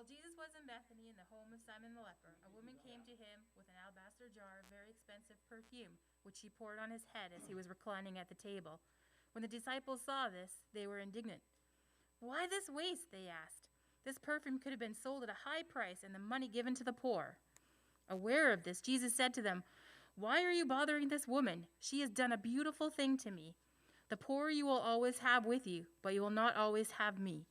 While Jesus was in Bethany in the home of Simon the leper, a woman came to him with an alabaster jar of very expensive perfume, which she poured on his head as he was reclining at the table. When the disciples saw this, they were indignant. "Why this waste?" they asked. "This perfume could have been sold at a high price and the money given to the poor." Aware of this, Jesus said to them, "Why are you bothering this woman? She has done a beautiful thing to me. The poor you will always have with you, but you will not always have me.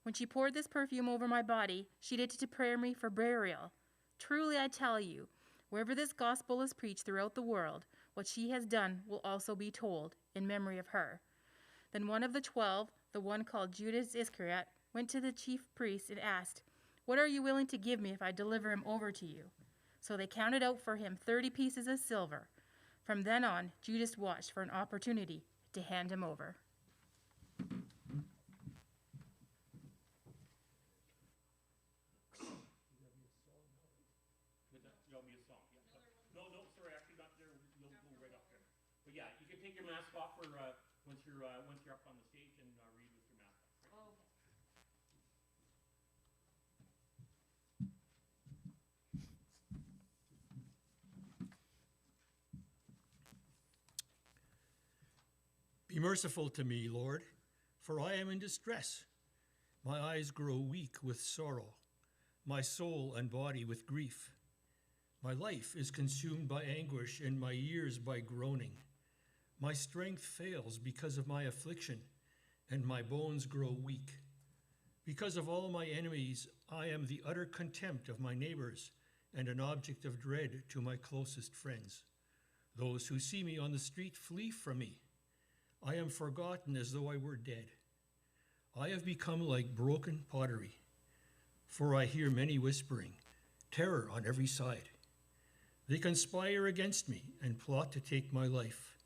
When she poured this perfume over my body, she did it to prepare me for burial. Truly I tell you, wherever this gospel is preached throughout the world, what she has done will also be told in memory of her." Then one of the 12, the one called Judas Iscariot, went to the chief priests and asked, "What are you willing to give me if I deliver him over to you?" So they counted out for him 30 pieces of silver. From then on, Judas watched for an opportunity to hand him over. No, sorry, actually not there. You'll go right up there. But yeah, you can take your mask off for once you're up on the stage and read with your mask off. Right? Be merciful to me, Lord, for I am in distress. My eyes grow weak with sorrow, my soul and body with grief. My life is consumed by anguish and my years by groaning. My strength fails because of my affliction, and my bones grow weak. Because of all my enemies, I am the utter contempt of my neighbors and an object of dread to my closest friends. Those who see me on the street flee from me. I am forgotten as though I were dead. I have become like broken pottery, for I hear many whispering, terror on every side. They conspire against me and plot to take my life.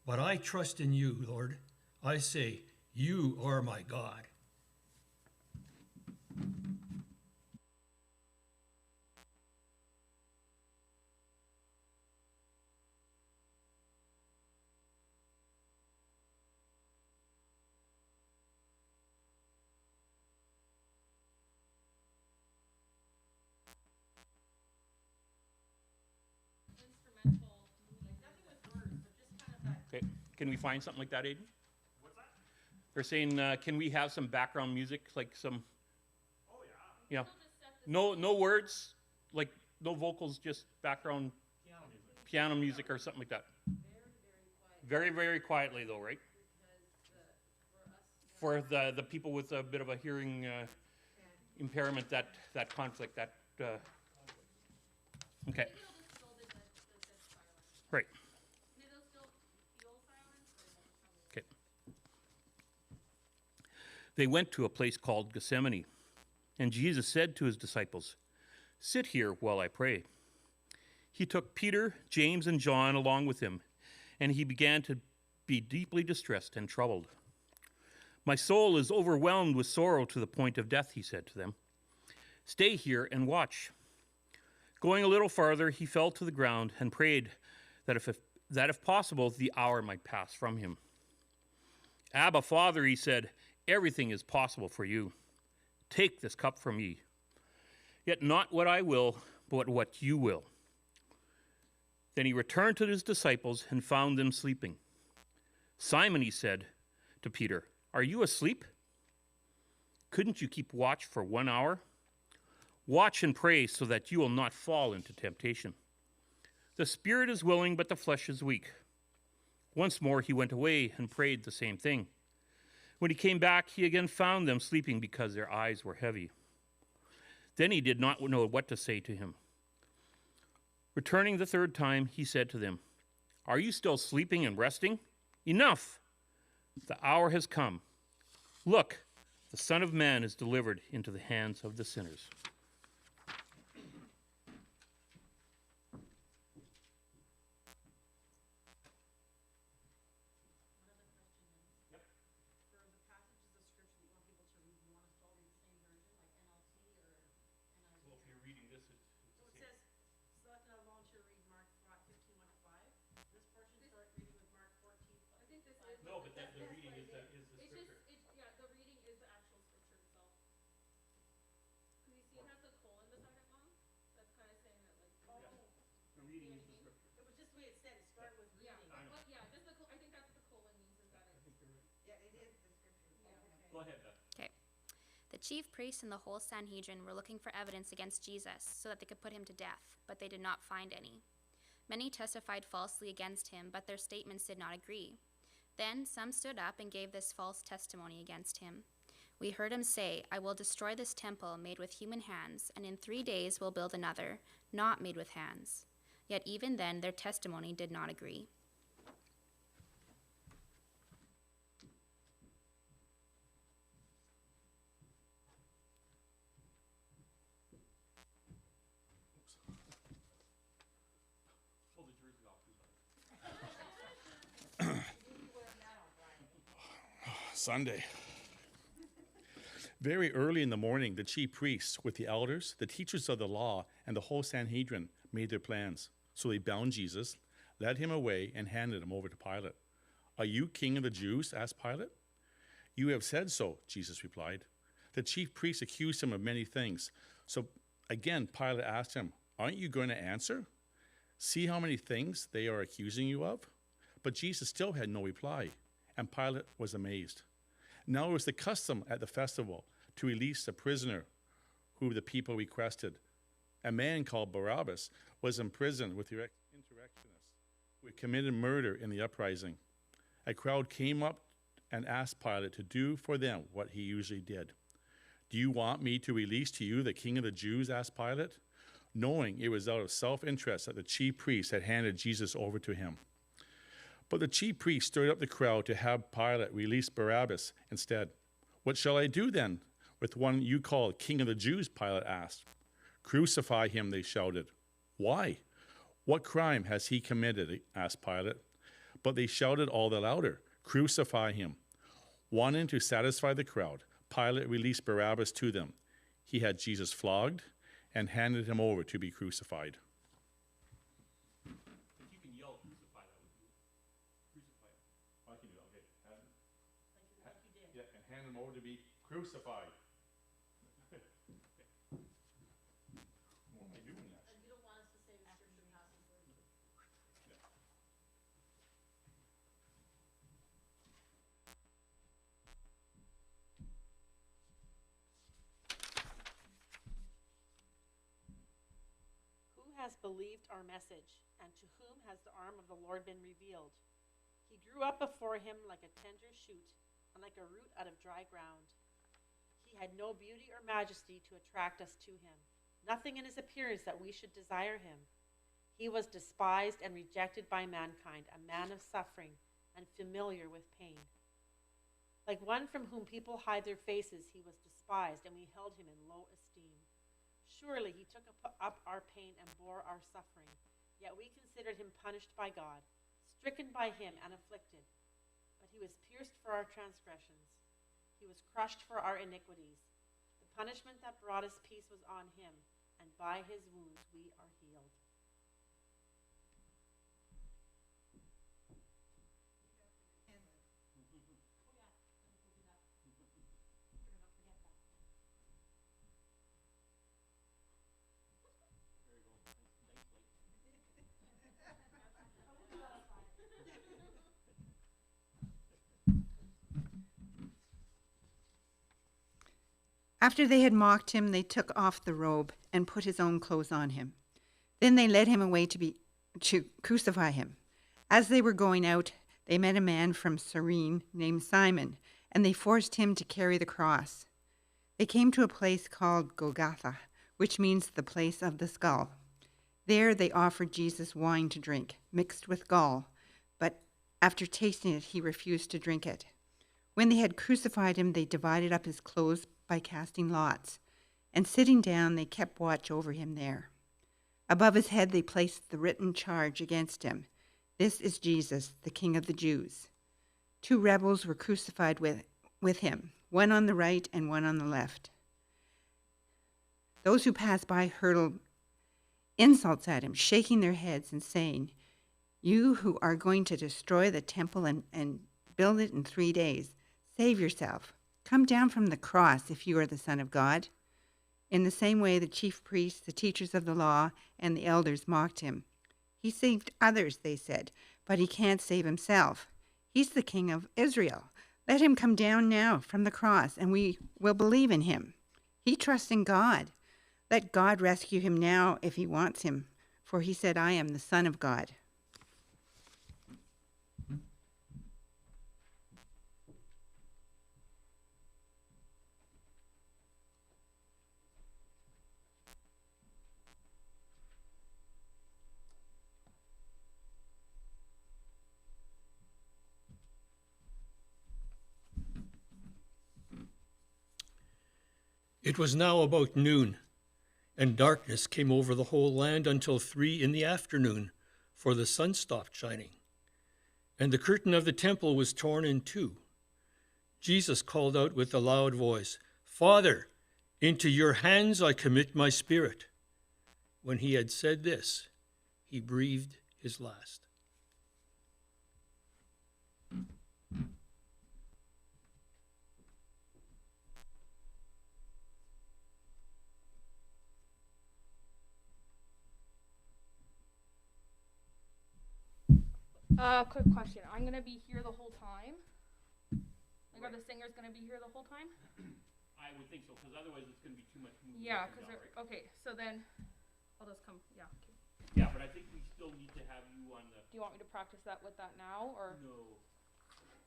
But I trust in you, Lord. I say, you are my God. Okay, can we find something like that, Aiden? What's that? They're saying, can we have some background music, like some? Oh yeah. Yeah. No words, like no vocals, just background piano music or something like that. Very, very quietly though, right? For the people with a bit of a hearing impairment, that conflict, that. Okay. Right. Okay. They went to a place called Gethsemane, and Jesus said to his disciples, "Sit here while I pray." He took Peter, James, and John along with him, and he began to be deeply distressed and troubled. "My soul is overwhelmed with sorrow to the point of death," he said to them. "Stay here and watch." Going a little farther, he fell to the ground and prayed that if possible, the hour might pass from him. "Abba, Father," he said, "everything is possible for you. Take this cup from me. Yet not what I will, but what you will." Then he returned to his disciples and found them sleeping. "Simon," he said to Peter, "are you asleep? Couldn't you keep watch for 1 hour? Watch and pray so that you will not fall into temptation. The spirit is willing, but the flesh is weak." Once more he went away and prayed the same thing. When he came back, he again found them sleeping because their eyes were heavy. Then he did not know what to say to him. Returning the third time, he said to them, "Are you still sleeping and resting? Enough! The hour has come. Look, the Son of Man is delivered into the hands of the sinners." No, but the reading is the scripture. The reading is the actual scripture itself. Go ahead, Beth. Okay. The chief priests and the whole Sanhedrin were looking for evidence against Jesus so that they could put him to death, but they did not find any. Many testified falsely against him, but their statements did not agree. Then some stood up and gave this false testimony against him. We heard him say, "I will destroy this temple made with human hands, and in 3 days will build another, not made with hands." Yet even then their testimony did not agree. Sunday. Very early in the morning, the chief priests, with the elders, the teachers of the law, and the whole Sanhedrin, made their plans. So they bound Jesus, led him away, and handed him over to Pilate. "Are you king of the Jews?" asked Pilate. "You have said so," Jesus replied. The chief priests accused him of many things. So again, Pilate asked him, "Aren't you going to answer? See how many things they are accusing you of?" But Jesus still had no reply, and Pilate was amazed. Now it was the custom at the festival to release a prisoner who the people requested. A man called Barabbas was imprisoned with the insurrectionists who had committed murder in the uprising. A crowd came up and asked Pilate to do for them what he usually did. "Do you want me to release to you the king of the Jews?" asked Pilate, knowing it was out of self-interest that the chief priests had handed Jesus over to him. But the chief priests stirred up the crowd to have Pilate release Barabbas instead. "What shall I do then with one you call king of the Jews?" Pilate asked. "Crucify him," they shouted. "Why? What crime has he committed?" asked Pilate. But they shouted all the louder, "Crucify him." Wanting to satisfy the crowd, Pilate released Barabbas to them. He had Jesus flogged and handed him over to be crucified. If you can yell, crucify, that would be crucify. I can do that. Okay. Yeah, and hand him over to be crucified. What am I doing that? And you don't want us to say the scripture passage where you... Who has believed our message, and to whom has the arm of the Lord been revealed? He grew up before him like a tender shoot, and like a root out of dry ground. He had no beauty or majesty to attract us to him, nothing in his appearance that we should desire him. He was despised and rejected by mankind, a man of suffering and familiar with pain. Like one from whom people hide their faces, he was despised, and we held him in low esteem. Surely he took up our pain and bore our suffering, yet we considered him punished by God, stricken by him and afflicted. But he was pierced for our transgressions. He was crushed for our iniquities. The punishment that brought us peace was on him, and by his wounds we are healed. After they had mocked him, they took off the robe and put his own clothes on him. Then they led him away to crucify him. As they were going out, they met a man from Cyrene named Simon, and they forced him to carry the cross. They came to a place called Golgotha, which means the place of the skull. There they offered Jesus wine to drink, mixed with gall, but after tasting it, he refused to drink it. When they had crucified him, they divided up his clothes by casting lots, and sitting down, they kept watch over him there. Above his head, they placed the written charge against him: "This is Jesus, the King of the Jews." 2 rebels were crucified with him, one on the right and one on the left. Those who passed by hurled insults at him, shaking their heads and saying, "You who are going to destroy the temple and build it in 3 days, save yourself. Come down from the cross if you are the Son of God." In the same way, the chief priests, the teachers of the law, and the elders mocked him. "He saved others," they said, "but he can't save himself. He's the King of Israel. Let him come down now from the cross, and we will believe in him. He trusts in God. Let God rescue him now if he wants him, for he said, I am the Son of God. It was now about noon, and darkness came over the whole land until 3 in the afternoon, for the sun stopped shining. And the curtain of the temple was torn in two. Jesus called out with a loud voice, Father, into your hands I commit my spirit. When he had said this, he breathed his last. Quick question. I'm gonna be here the whole time? Like, are the singers gonna be here the whole time? I would think so, because otherwise it's going to be too much moving. Yeah, up and because down, right? okay, so then I'll just come. Yeah. Okay. Yeah, but I think we still need to have you on the. Do you want me to practice that with that now, or? No.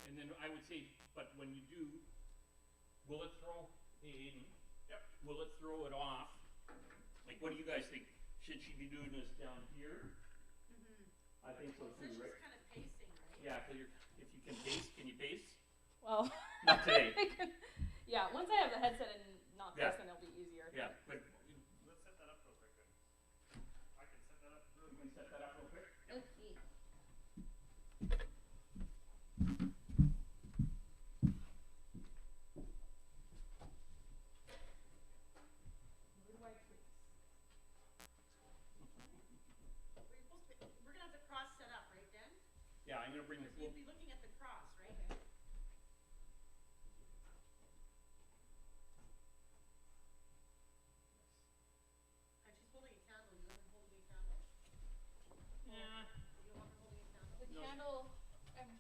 And then I would say, but when you do, will it throw? Hey, Aiden. Yep. Will it throw it off? Like, what do you guys think? Should she be doing this down here? I think so too, right? Kind of pacing, right? Yeah, because if you can pace, can you pace? Well. Not today. Yeah, once I have the headset and not Yeah. this, then it'll be easier. Yeah, but Let's set that up real quick then. I can set that up real can we set that up real quick? Okay. We're gonna have the cross set up, right, Dan? Yeah, I'm gonna bring the You'll be looking at the cross, right? And she's holding a candle. You want her holding a candle? Yeah. You want her holding a candle? The candle, I'm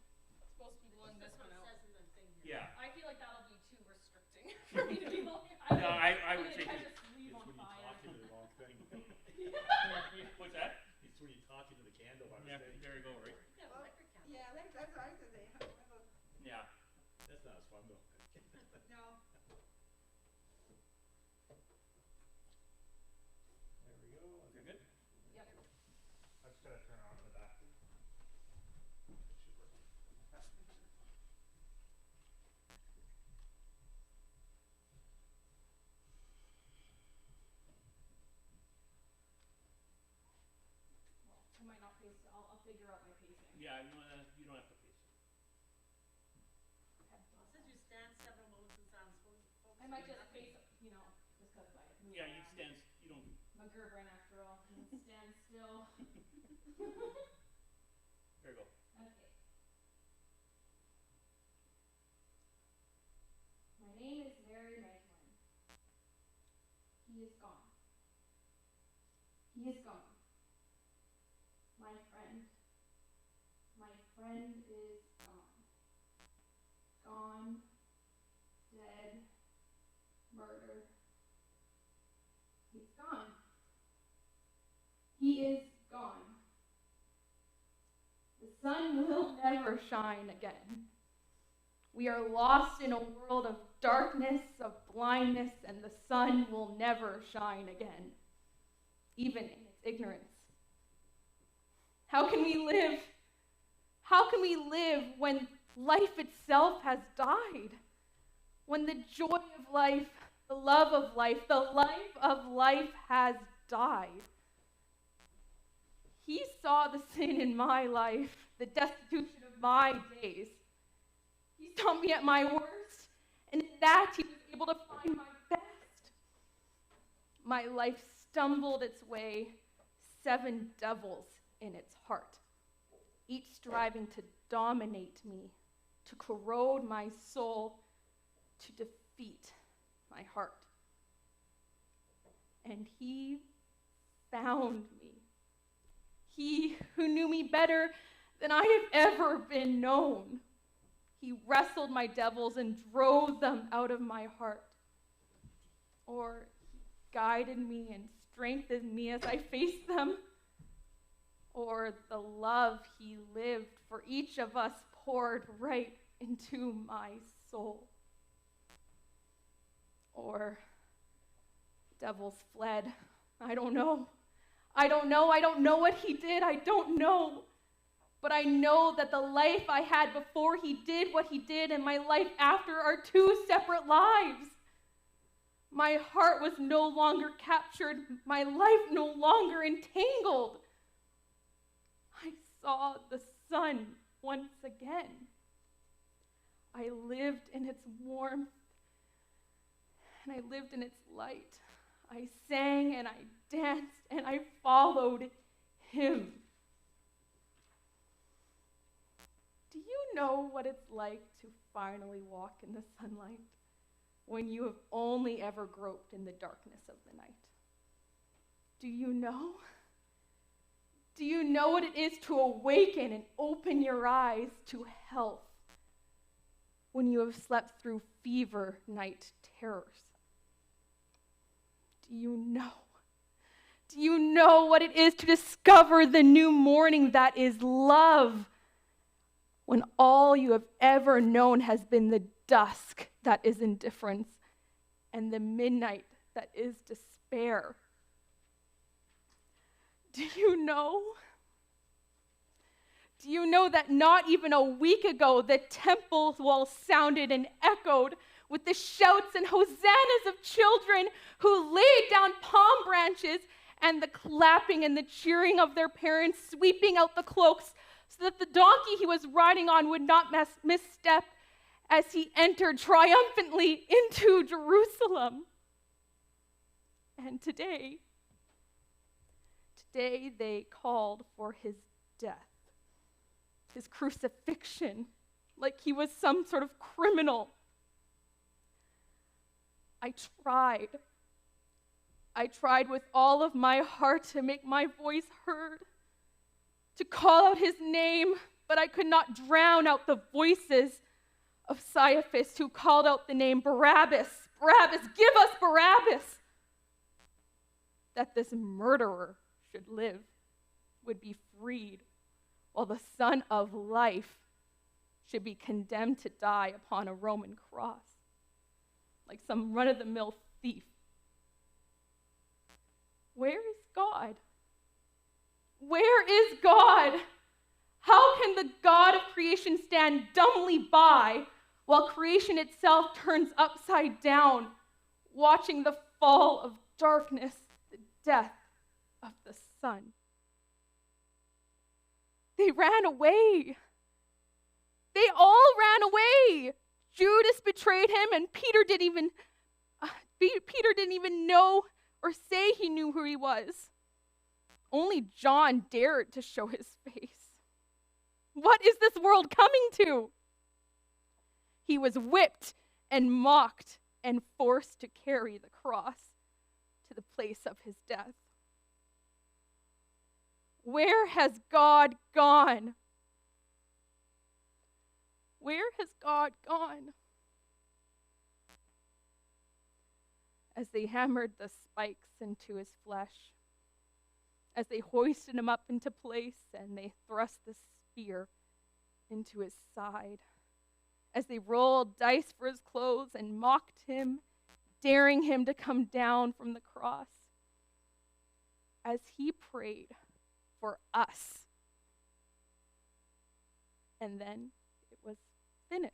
supposed to be blowing this That's one what it out. says in the thing here. Yeah. I feel like that'll be too restricting for me to be blowing. No, I would say I just- just leave on fire. to the wrong thing. What's that? It's when you talk into the candle by Yeah, mistake. there you go, right? You have an electric candle. Yeah, that's what I was going to say. Yeah. That's not as fun though. No. There we go. You're good? Yep. I just gotta turn on the back. I might not pace. I'll figure out my pacing. Yeah, you don't have to pace. Since you stand several moments in silence, focus I might on just nothing. pace, just because I move Yeah, you around. stand, you don't, I'm a Gerberin after all. I can stand still. there you go. Okay. My name is Mary Magdalene. He is gone. He is gone. My friend is gone. Gone, dead, murdered. He's gone. He is gone. The sun will never shine again. We are lost in a world of darkness, of blindness, and the sun will never shine again, even in its ignorance. How can we live? How can we live when life itself has died? When the joy of life, the love of life, the life of life has died? He saw the sin in my life, the destitution of my days. He saw me at my worst, and in that he was able to find my best. My life stumbled its way, 7 devils in its heart, each striving to dominate me, to corrode my soul, to defeat my heart. And he found me. He who knew me better than I have ever been known. He wrestled my devils and drove them out of my heart. Or he guided me and strengthened me as I faced them. Or the love he lived for each of us poured right into my soul. Or devils fled. I don't know. I don't know what he did. I don't know. But I know that the life I had before he did what he did and my life after are two separate lives. My heart was no longer captured, my life no longer entangled. I saw the sun once again. I lived in its warmth, and I lived in its light. I sang and I danced and I followed him. Do you know what it's like to finally walk in the sunlight when you have only ever groped in the darkness of the night? Do you know? Do you know what it is to awaken and open your eyes to health when you have slept through fever night terrors? Do you know? Do you know what it is to discover the new morning that is love when all you have ever known has been the dusk that is indifference and the midnight that is despair? Do you know? Do you know that not even a week ago the temple walls sounded and echoed with the shouts and hosannas of children who laid down palm branches and the clapping and the cheering of their parents, sweeping out the cloaks so that the donkey he was riding on would not misstep as he entered triumphantly into Jerusalem? And today they called for his death, his crucifixion, like he was some sort of criminal. I tried with all of my heart to make my voice heard, to call out his name, but I could not drown out the voices of Caiaphas who called out the name Barabbas. Barabbas, give us Barabbas! That this murderer should live, would be freed, while the Son of Life should be condemned to die upon a Roman cross, like some run-of-the-mill thief. Where is God? Where is God? How can the God of creation stand dumbly by while creation itself turns upside down, watching the fall of darkness, the death of the sun? They ran away. They all ran away. Judas betrayed him, and Peter didn't even know or say he knew who he was. Only John dared to show his face. What is this world coming to? He was whipped and mocked and forced to carry the cross to the place of his death. Where has God gone? Where has God gone? As they hammered the spikes into his flesh, as they hoisted him up into place and they thrust the spear into his side, as they rolled dice for his clothes and mocked him, daring him to come down from the cross, as he prayed for us. And then it was finished.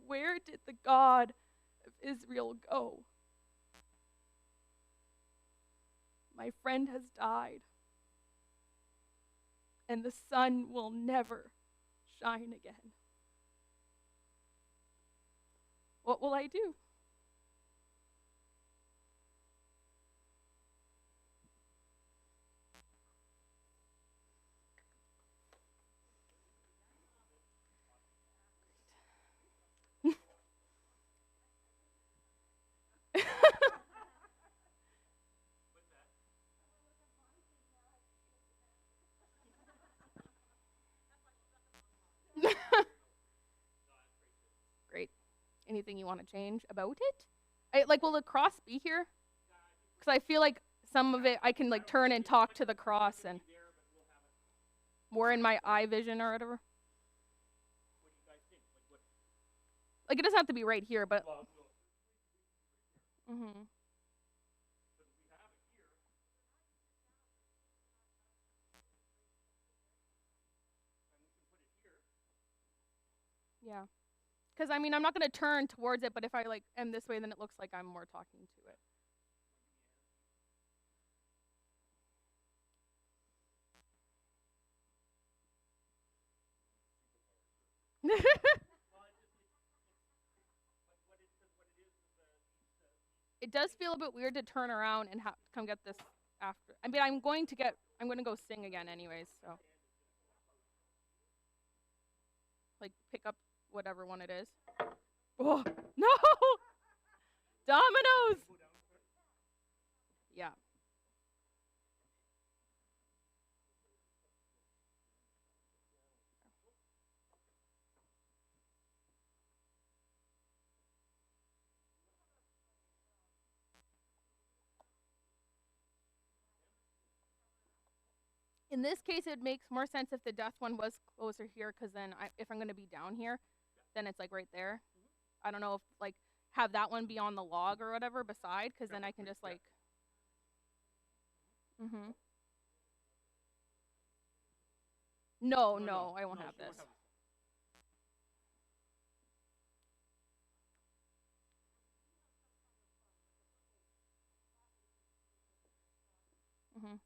Where did the God of Israel go? My friend has died, and the sun will never shine again. What will I do? Great. Anything you want to change about it? Will the cross be here? Because I feel like some of it I can like turn and talk to the cross and more in my eye vision or whatever. Like it doesn't have to be right here, but. Mhm. Yeah. Because, I mean, I'm not going to turn towards it, but if I, like, am this way, then it looks like I'm more talking to it. It does feel a bit weird to turn around and come get this after. I mean, I'm going to go sing again anyways, so. Like, pick up whatever one it is. Oh, no! Dominoes! Yeah. In this case, it makes more sense if the death one was closer here, because then if I'm going to be down here, then it's like right there. I don't know if like have that one be on the log or whatever beside, because then I can just like. Mhm. No, I won't have this. Mhm.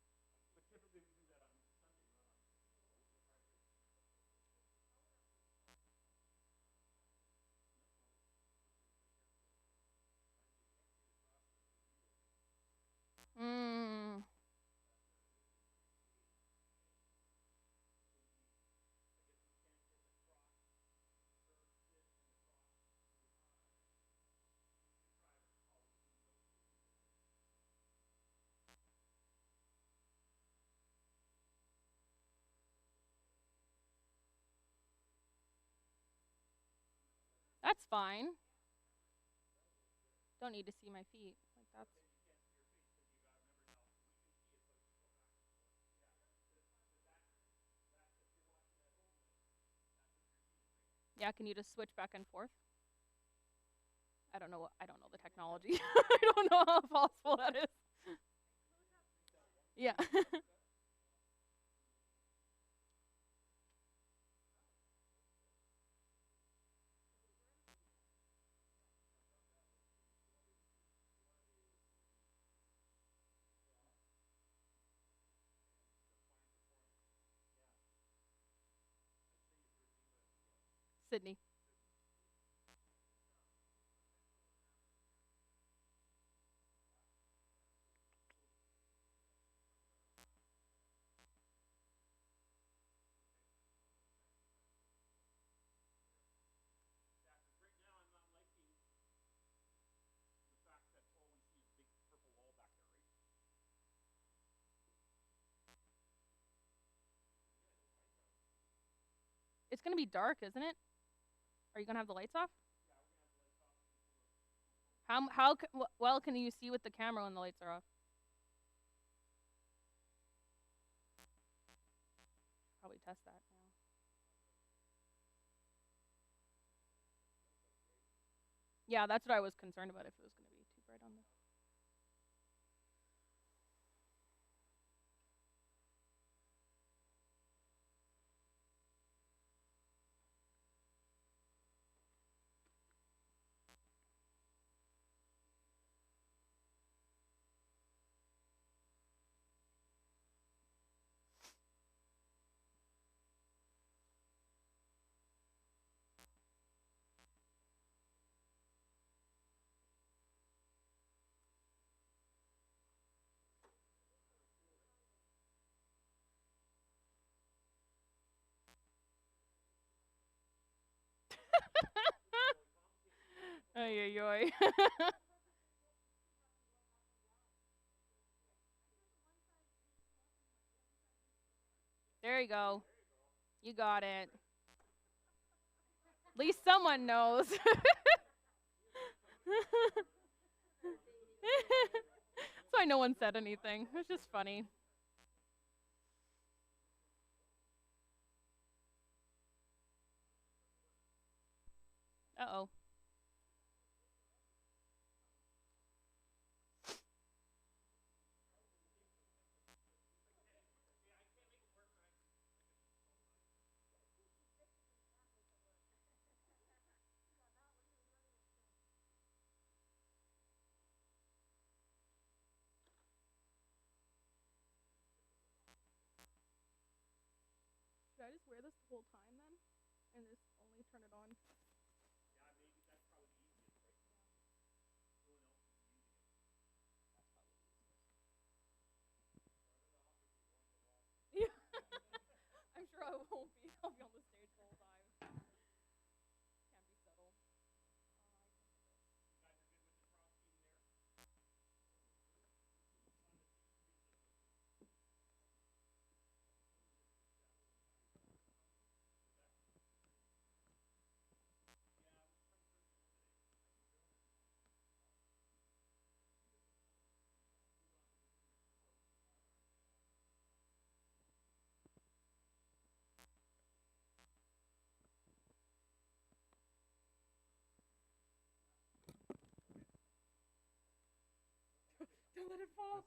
Mm. That's fine. Don't need to see my feet. Like that's. Yeah, can you just switch back and forth? I don't know the technology. I don't know how possible that is. Yeah. Sydney. It's gonna be dark, isn't it? Are you gonna have the lights off? Well can you see with the camera when the lights are off? Probably test that now. Yeah, that's what I was concerned about, if it was gonna be too bright on the. Ay, ay, ay. There you go. You got it. At least someone knows. That's why no one said anything. It was just funny. Uh-oh. Should I just wear this the whole time then? And just only turn it on? Yeah. I'm sure I won't be. I'll be on the stage the whole time. Can't be subtle. Don't let it fall.